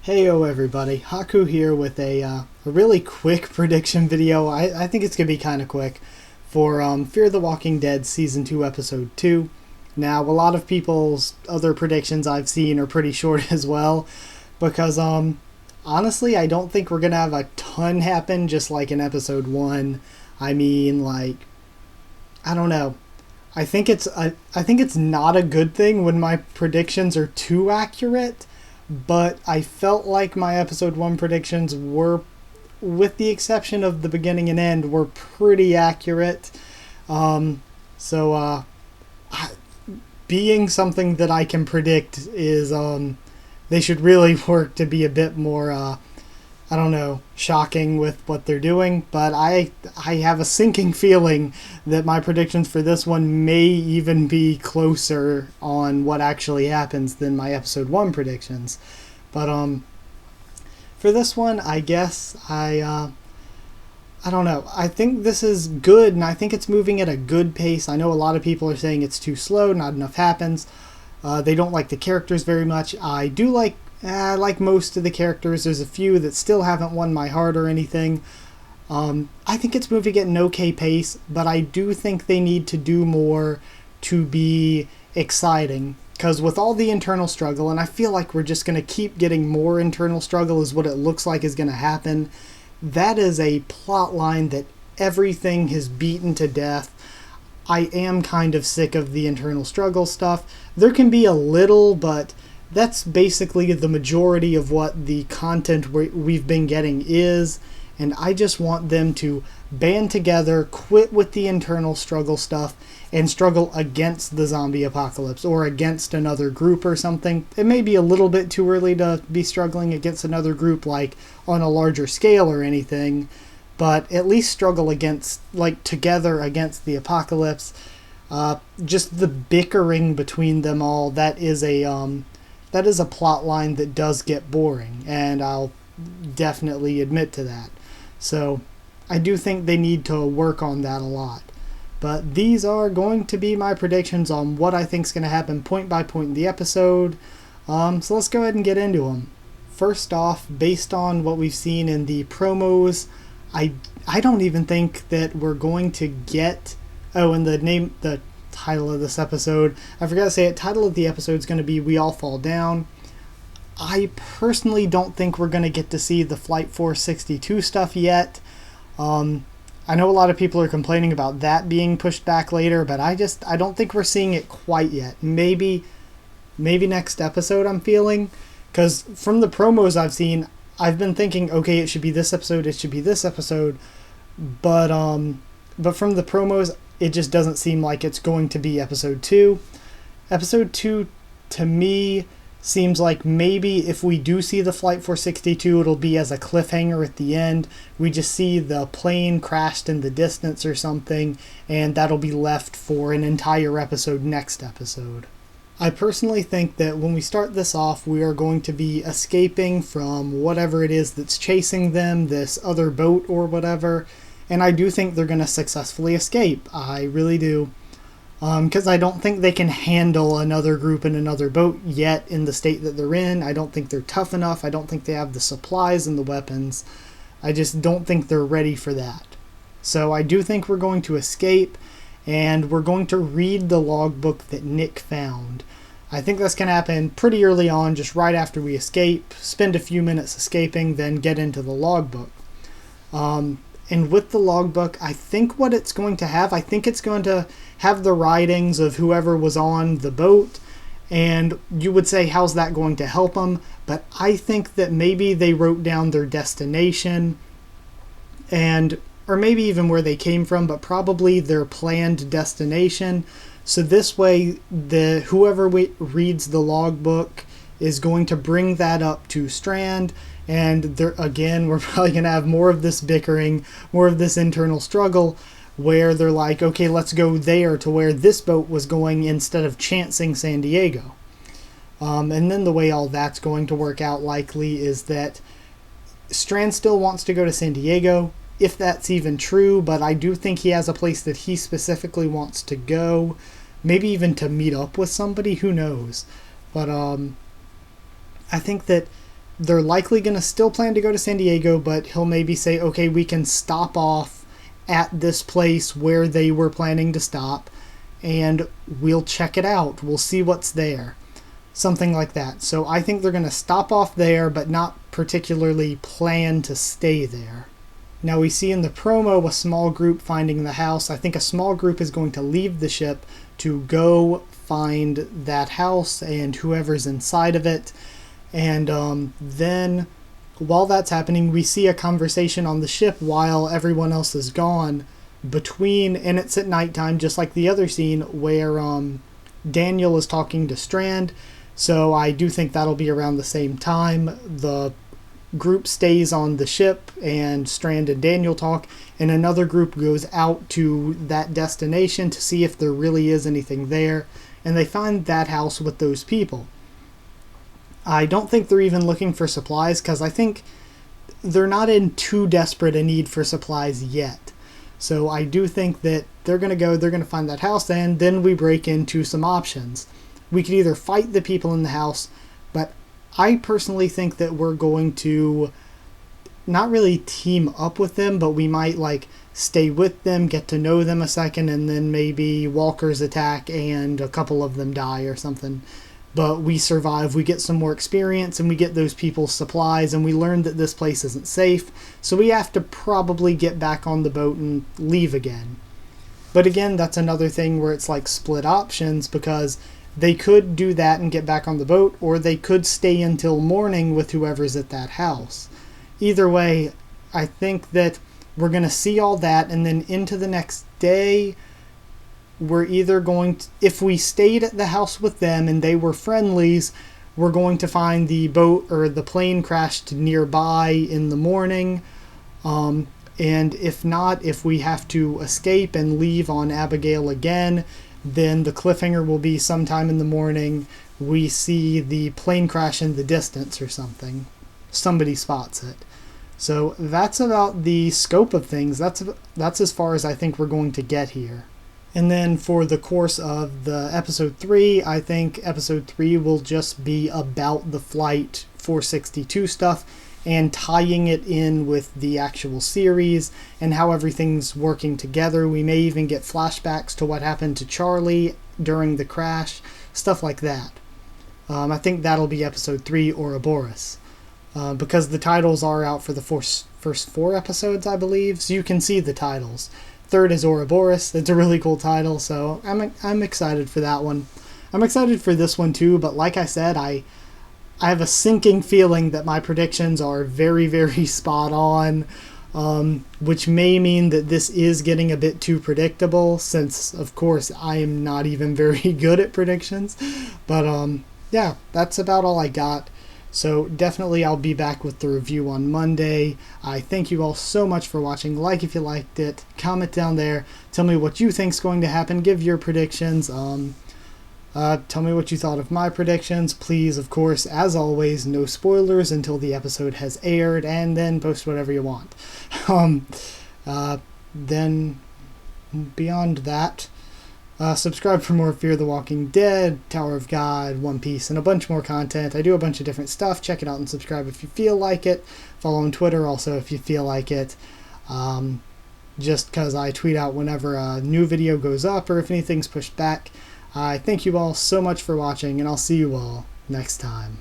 Heyo everybody, Haku here with a really quick prediction video. I think it's going to be kind of quick for Fear the Walking Dead Season 2 Episode 2. Now, a lot of people's other predictions I've seen are pretty short as well, because honestly, I don't think we're going to have a ton happen just like in Episode 1. I mean, like, I don't know. I think it's not a good thing when my predictions are too accurate. But I felt like my episode 1 predictions were, with the exception of the beginning and end, were pretty accurate. So being something that I can predict is, they should really work to be a bit more, I don't know, shocking with what they're doing. But I have a sinking feeling that my predictions for this one may even be closer on what actually happens than my episode 1 predictions. But for this one, I guess I don't know. I think this is good, and I think it's moving at a good pace. I know a lot of people are saying it's too slow, not enough happens. They don't like the characters very much. I do like most of the characters. There's a few that still haven't won my heart or anything. I think it's moving at an okay pace, but I do think they need to do more to be exciting. Because with all the internal struggle, and I feel like we're just going to keep getting more internal struggle is what it looks like is going to happen. That is a plot line that everything has beaten to death. I am kind of sick of the internal struggle stuff. There can be a little, but that's basically the majority of what the content we've been getting is, and I just want them to band together, quit with the internal struggle stuff, and struggle against the zombie apocalypse or against another group or something. It may be a little bit too early to be struggling against another group, like on a larger scale or anything, but at least struggle against, like, together against the apocalypse. Just the bickering between them all, that is a plot line that does get boring, and I'll definitely admit to that. So I do think they need to work on that a lot. But these are going to be my predictions on what I think is going to happen point by point in the episode. So let's go ahead and get into them. First off, based on what we've seen in the promos, I don't even think that we're going to get... Oh, and the title of this episode, I forgot to say it, title of the episode is going to be We All Fall Down. I personally don't think we're going to get to see the Flight 462 stuff yet. I know a lot of people are complaining about that being pushed back later, but I don't think we're seeing it quite yet. Maybe next episode, I'm feeling, because from the promos I've seen, I've been thinking, okay, it should be this episode, but from the promos, it just doesn't seem like it's going to be episode 2. Episode 2, to me, seems like maybe if we do see the Flight 462, it'll be as a cliffhanger at the end. We just see the plane crashed in the distance or something, and that'll be left for an entire episode next episode. I personally think that when we start this off, we are going to be escaping from whatever it is that's chasing them, this other boat or whatever, and I do think they're going to successfully escape. I really do. Because I don't think they can handle another group in another boat yet in the state that they're in. I don't think they're tough enough. I don't think they have the supplies and the weapons. I just don't think they're ready for that. So I do think we're going to escape, and we're going to read the logbook that Nick found. I think that's going to happen pretty early on, just right after we escape, spend a few minutes escaping, then get into the logbook. And with the logbook, I think what it's going to have, I think it's going to have the writings of whoever was on the boat, and you would say, how's that going to help them? But I think that maybe they wrote down their destination, or maybe even where they came from, but probably their planned destination. So this way, whoever reads the logbook is going to bring that up to Strand, and again, we're probably going to have more of this bickering, more of this internal struggle, where they're like, okay, let's go there to where this boat was going instead of chancing San Diego. And then the way all that's going to work out likely is that Strand still wants to go to San Diego, if that's even true, but I do think he has a place that he specifically wants to go, maybe even to meet up with somebody, who knows. But I think that they're likely going to still plan to go to San Diego, but he'll maybe say, okay, we can stop off at this place where they were planning to stop, and we'll check it out. We'll see what's there. Something like that. So I think they're going to stop off there, but not particularly plan to stay there. Now we see in the promo a small group finding the house. I think a small group is going to leave the ship to go find that house and whoever's inside of it. And then while that's happening, we see a conversation on the ship while everyone else is gone between, and it's at nighttime, just like the other scene where Daniel is talking to Strand. So I do think that'll be around the same time. The group stays on the ship and Strand and Daniel talk, and another group goes out to that destination to see if there really is anything there, and they find that house with those people. I don't think they're even looking for supplies, because I think they're not in too desperate a need for supplies yet. So I do think that they're going to find that house, and then we break into some options. We could either fight the people in the house, but I personally think that we're going to not really team up with them, but we might stay with them, get to know them a second, and then maybe walkers attack and a couple of them die or something. But we survive, we get some more experience, and we get those people's supplies, and we learn that this place isn't safe, so we have to probably get back on the boat and leave again. But again, that's another thing where it's split options, because they could do that and get back on the boat, or they could stay until morning with whoever's at that house. Either way, I think that we're going to see all that, and then into the next day, we're either going to, if we stayed at the house with them and they were friendlies, we're going to find the boat or the plane crashed nearby in the morning. And if not, if we have to escape and leave on Abigail again, then the cliffhanger will be sometime in the morning we see the plane crash in the distance or something. Somebody spots it. So that's about the scope of things. That's as far as I think we're going to get here. And then for the course of the episode 3, I think episode 3 will just be about the Flight 462 stuff and tying it in with the actual series and how everything's working together. We may even get flashbacks to what happened to Charlie during the crash, stuff like that. I think that'll be episode 3, Ouroboros, because the titles are out for the first 4 episodes, I believe, so you can see the titles. 3rd is Ouroboros. It's a really cool title, so I'm excited for that one. I'm excited for this one too, but like I said, I have a sinking feeling that my predictions are very, very spot on, which may mean that this is getting a bit too predictable, since, of course, I am not even very good at predictions. But, yeah, that's about all I got. So definitely I'll be back with the review on Monday. I thank you all so much for watching. Like if you liked it. Comment down there. Tell me what you think's going to happen. Give your predictions. Tell me what you thought of my predictions. Please, of course, as always, no spoilers until the episode has aired, and then post whatever you want. Then, beyond that, subscribe for more Fear the Walking Dead, Tower of God, One Piece, and a bunch more content. I do a bunch of different stuff. Check it out and subscribe if you feel like it. Follow on Twitter also if you feel like it. Just because I tweet out whenever a new video goes up or if anything's pushed back. I thank you all so much for watching, and I'll see you all next time.